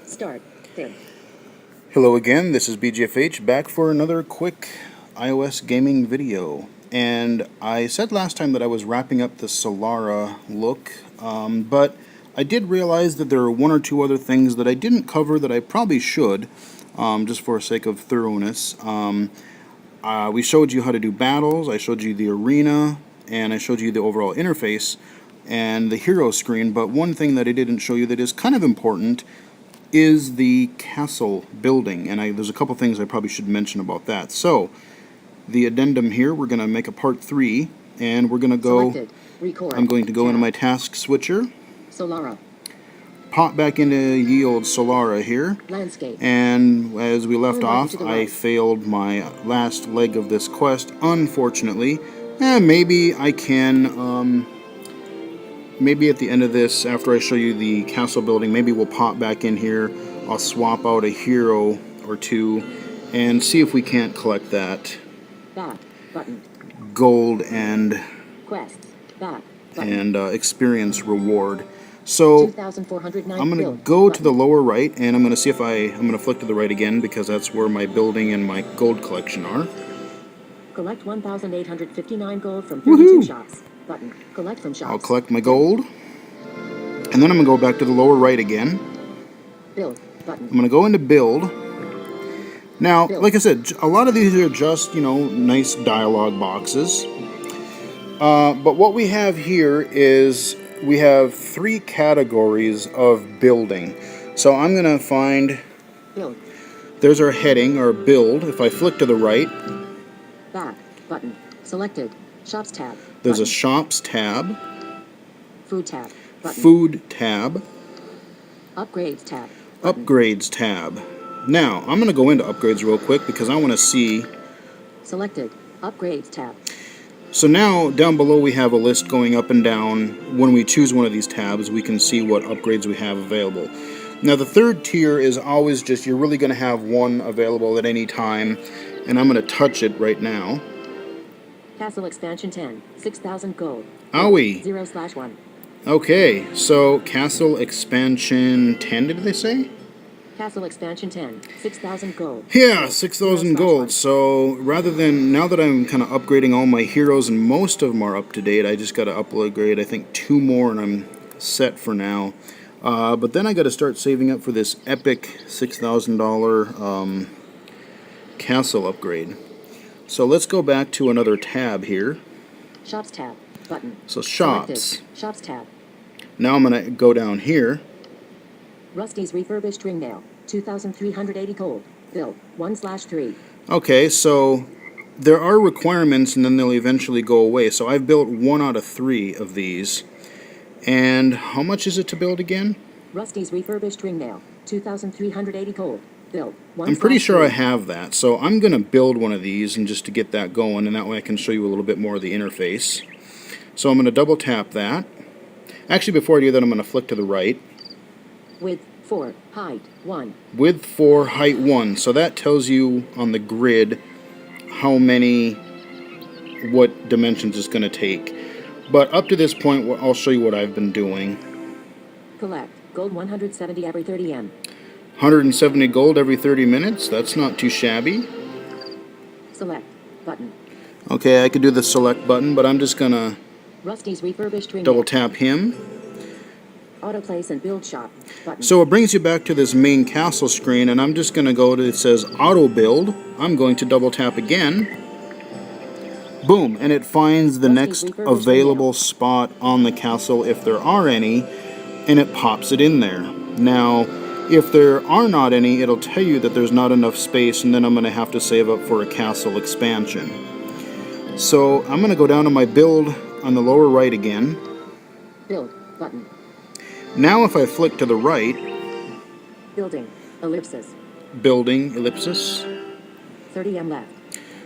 Start. There. Hello again, this is BGFH back for another quick iOS gaming video. And I said last time that I was wrapping up the Solara look, but I did realize that there are one or two other things that I didn't cover that I probably should, just for sake of thoroughness. We showed you how to do battles, I showed you the arena, and I showed you the overall interface and the hero screen, but one thing that I didn't show you that is kind of important is the castle building, and there's a couple things I probably should mention about that. So, the addendum here, we're going to make a part 3, and we're going to go, I'm going to go into my task switcher, Solara. pop back into ye old Solara here, Landscape. and as we left off, I failed my last leg of this quest, unfortunately. Maybe I can, maybe at the end of this, after I show you the castle building, maybe we'll pop back in here, I'll swap out a hero or two, and see if we can't collect that Back button. Gold and Quest. Back button. and experience reward. So I'm going to go to the lower right, and I'm going to see if I'm going to flick to the right again, because that's where my building and my gold collection are. Collect 1,859 gold from 32 shops. Button. Collect from shops. I'll collect my gold, and then I'm going to go back to the lower right again. Build button. I'm going to go into build. Now, like I said, a lot of these are just, nice dialogue boxes. But what we have here is we have 3 categories of building. So I'm going to find, Build. There's our heading, our build. If I flick to the right, Back button. Selected. Shops tab. there's button. a shops tab, Food tab. Button. food tab, Upgrades tab. Button. upgrades tab. Now, I'm going to go into upgrades real quick because I want to see. Selected. Upgrades tab. So now, down below we have a list going up and down. When we choose one of these tabs, we can see what upgrades we have available. Now, the third tier is always just, you're really going to have one available at any time, and I'm going to touch it right now. Castle expansion 10. 6,000 gold. Owie! 0/1. Okay, so Castle Expansion 10, did they say? Castle expansion 10. 6,000 gold. Yeah, 6,000 gold. So rather than, now that I'm kind of upgrading all my heroes and most of them are up to date, I just got to upgrade, I think, 2 more and I'm set for now. But then I got to start saving up for this epic $6,000 castle upgrade. So let's go back to another tab here. Shops tab. Button. So shops. Selected. Shops tab. Now I'm going to go down here. Rusty's refurbished ringnail. 2,380 gold. Build. 1/3. Okay, so there are requirements and then they'll eventually go away. So I've built 1 out of 3 of these. And how much is it to build again? Rusty's refurbished ringnail. 2,380 gold. Build. I'm pretty sure I have that. So I'm going to build one of these and just to get that going, and that way I can show you a little bit more of the interface. So I'm going to double tap that. Actually, before I do that, I'm going to flick to the right. Width 4. Height 1. Width 4, height 1. So that tells you on the grid how many, what dimensions it's going to take. But up to this point, I'll show you what I've been doing. Collect. Gold 170 every 30 M. 170 gold every 30 minutes. That's not too shabby. Select. Button. Okay, I could do the select button, but I'm just going to Rusty's refurbished ringnail. double tap him. Auto place and build shop. Button. So it brings you back to this main castle screen, and I'm just going to go to, it says auto build. I'm going to double tap again. Boom, and it finds the next available spot on the castle, if there are any, and it pops it in there. Now, if there are not any, it'll tell you that there's not enough space, and then I'm going to have to save up for a castle expansion. So I'm going to go down to my build on the lower right again. Build. Button. Now if I flick to the right, Building. Ellipsis. building, ellipsis, 30 M left.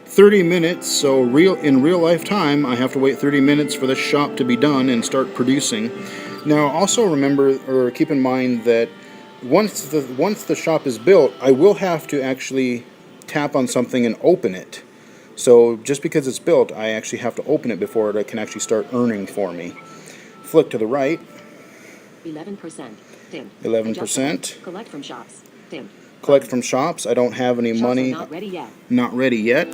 30 minutes, so in real life time, I have to wait 30 minutes for this shop to be done and start producing. Now also remember, or keep in mind that once the shop is built, I will have to actually tap on something and open it. So just because it's built, I actually have to open it before it can actually start earning for me. Flick to the right. 11%. Dim. 11%. Collect from shops. Dim. Collect from shops. I don't have any Shops money. are not ready yet. Not ready yet.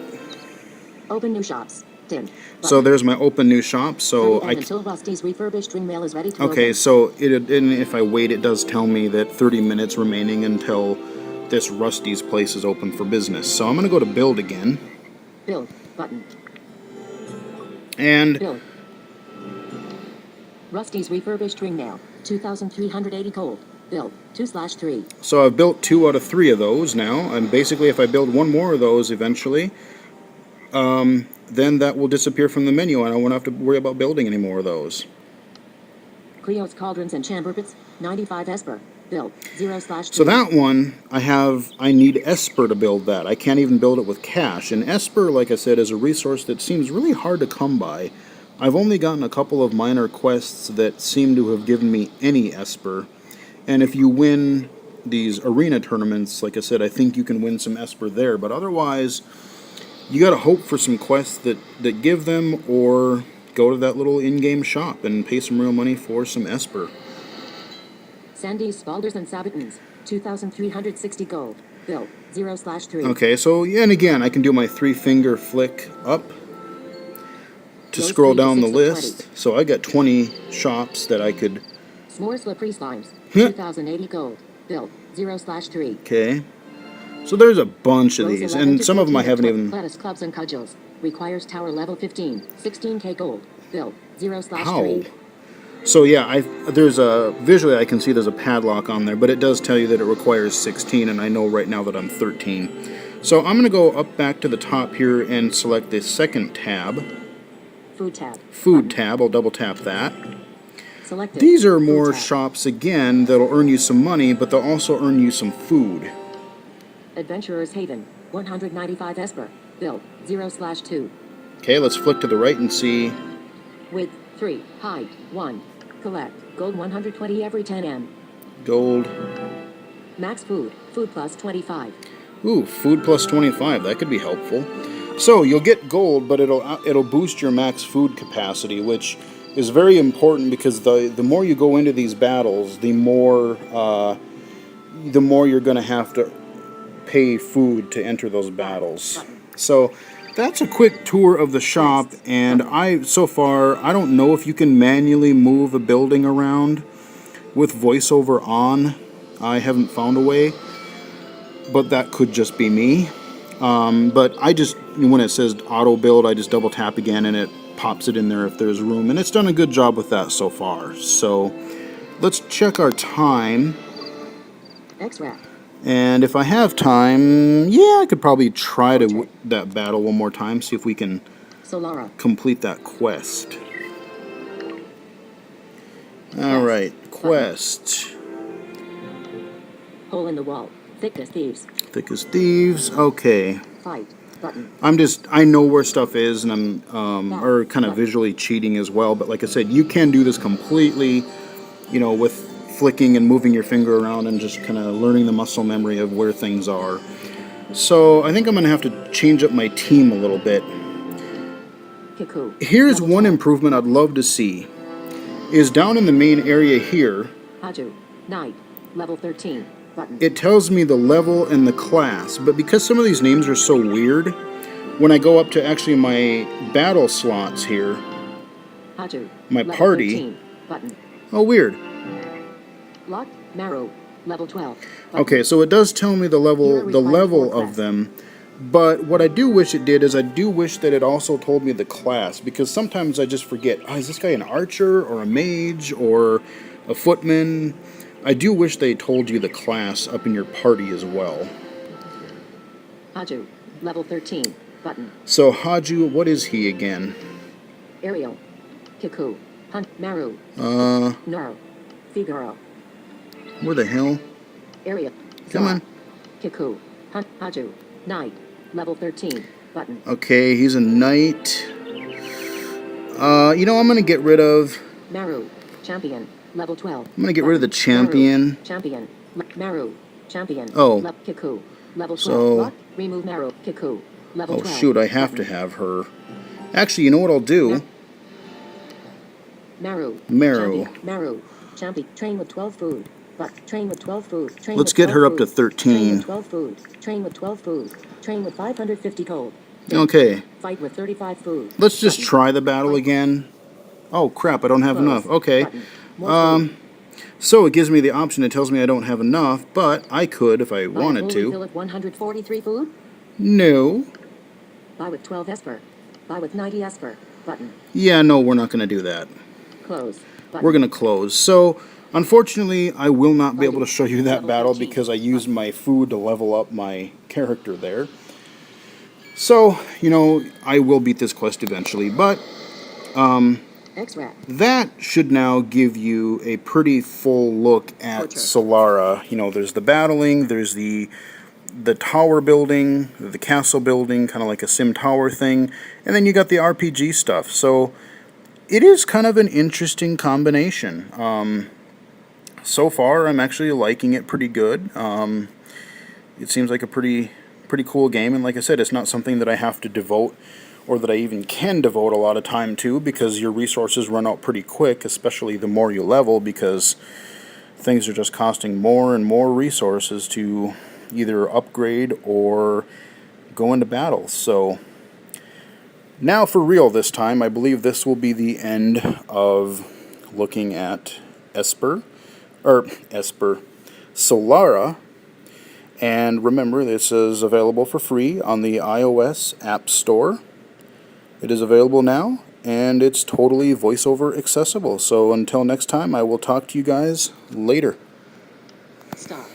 Open new shops. Dim. So there's my open new shop. So I until Rusty's refurbished ring mail is ready to okay. open. So and if I wait, it does tell me that 30 minutes remaining until this Rusty's place is open for business. So I'm gonna go to build again. Build button. And Build. Rusty's refurbished ring mail. 2,380 gold. Build 2/3. so I've built 2 out of 3 of those now. And basically, if I build one more of those eventually, then that will disappear from the menu, and I won't have to worry about building any more of those. Cleo's cauldrons and chamber pits. 95 Esper. Build 0/3. So that one, I need Esper to build that. I can't even build it with cash. And Esper, like I said, is a resource that seems really hard to come by. I've only gotten a couple of minor quests that seem to have given me any Esper. And if you win these arena tournaments, like I said, I think you can win some Esper there. But otherwise, you gotta hope for some quests that give them, or go to that little in-game shop and pay some real money for some Esper. Sandy's Spalders and Sabatons. 2,360 gold. Build 0/3. Okay, so yeah, and again, I can do my 3-finger flick up to Those scroll 3 to down the 6 of list. So I got 20 shops that I could. S'more slippery slimes. Huh. 2,080 gold. Build 0/3. Okay, so there's a bunch of Rows these, 11 and to some of them I 14 haven't of even. Lettuce clubs and cudgels. Requires tower level 15. 16k gold. Build 0/3. How? So yeah, there's a visually I can see there's a padlock on there, but it does tell you that it requires 16, and I know right now that I'm 13. So I'm gonna go up back to the top here and select the second tab, Food tab. Food tab. I'll double tap that. Selected. These are Food more tab. shops again that'll earn you some money, but they'll also earn you some food. Adventurer's Haven. 195 Esper. Build 0/2. Okay, let's flick to the right and see. Width 3. Height 1. Collect. Gold 120 every 10 M. Gold. Max food. Food plus 25. Ooh, food plus 25. That could be helpful. So you'll get gold, but it'll boost your max food capacity, which is very important because the more you go into these battles, the more you're going to have to pay food to enter those battles. So that's a quick tour of the shop, and so far I don't know if you can manually move a building around with VoiceOver on. I haven't found a way, but that could just be me. But when it says auto build, I just double tap again and it pops it in there if there's room, and it's done a good job with that so far. So let's check our time. X-Ray. And if I have time, yeah, I could probably try to that battle one more time, see if we can Solara. complete that quest. Alright, quest. Hole in the wall. Thick as thieves. Thick as thieves. Okay. Fight. Button. I know where stuff is, and I'm or kind of visually cheating as well, but like I said, you can do this completely, with flicking and moving your finger around and just kind of learning the muscle memory of where things are. So I think I'm going to have to change up my team a little bit. Kiku. Here's one improvement I'd love to see, is down in the main area here, Haju. Knight. Level 13. Button. it tells me the level and the class, but because some of these names are so weird, when I go up to actually my battle slots here, Haju. my Level party, 13. Button. oh weird. Lock. Marrow. Level 12. Button. Okay, so it does tell me the level of them, but what I do wish it did is I do wish that it also told me the class, because sometimes I just forget, is this guy an archer or a mage or a footman? I do wish they told you the class up in your party as well. Haju. Level 13. Button. So Haju, what is he again? Ariel. Kiku. Hunt. Maru. Noro. Figaro. Where the hell? Ariel. Come on. Kiku. Hunt. Haju. Knight. Level 13. Button. Okay, he's a knight. I'm going to get rid of... Maru. Champion. Level 12. I'm going to get rid of the champion. Maru. Champion. Maru. Champion. Oh. Kiku. Level 12. So- Lock. Remove Maru. Kiku. Level Oh 12. shoot, I have to have her. Actually, you know what I'll do? Maru. Maru. Champion. Maru. Champy. Train with 12 food. But train with 12 food. Train Let's with get 12 her up to food. Train 13. with 12 food. Train with 12 food. Train with 550 gold. Okay, Fight with 35 food. let's just Button. try the battle Fight. again. Oh crap, I don't have Close. enough. Okay, Button. More food. so it gives me the option. It tells me I don't have enough, but I could if I Buy a wanted full to. refill at 143 food. No. Buy with 12 esper. Buy with 90 esper. Button. Yeah, no, we're not going to do that. Close. Button. We're going to close. So, unfortunately, I will not be able to Fighting. show you that Level battle 13. because I used my food to level up my character there. So, you know, I will beat this quest eventually, but X-Rat. that should now give you a pretty full look at Torture. Solara. You know, there's the battling, there's the tower building, the castle building, kind of like a sim tower thing, and then you got the RPG stuff. So it is kind of an interesting combination. So far, I'm actually liking it pretty good. It seems like a pretty cool game, and like I said, it's not something that I have to devote, or that I even can devote a lot of time to, because your resources run out pretty quick, especially the more you level, because things are just costing more and more resources to either upgrade or go into battle. So now for real this time, I believe this will be the end of looking at Solara. And remember, this is available for free on the iOS App Store. It is available now, and it's totally VoiceOver accessible. So until next time, I will talk to you guys later. Stop.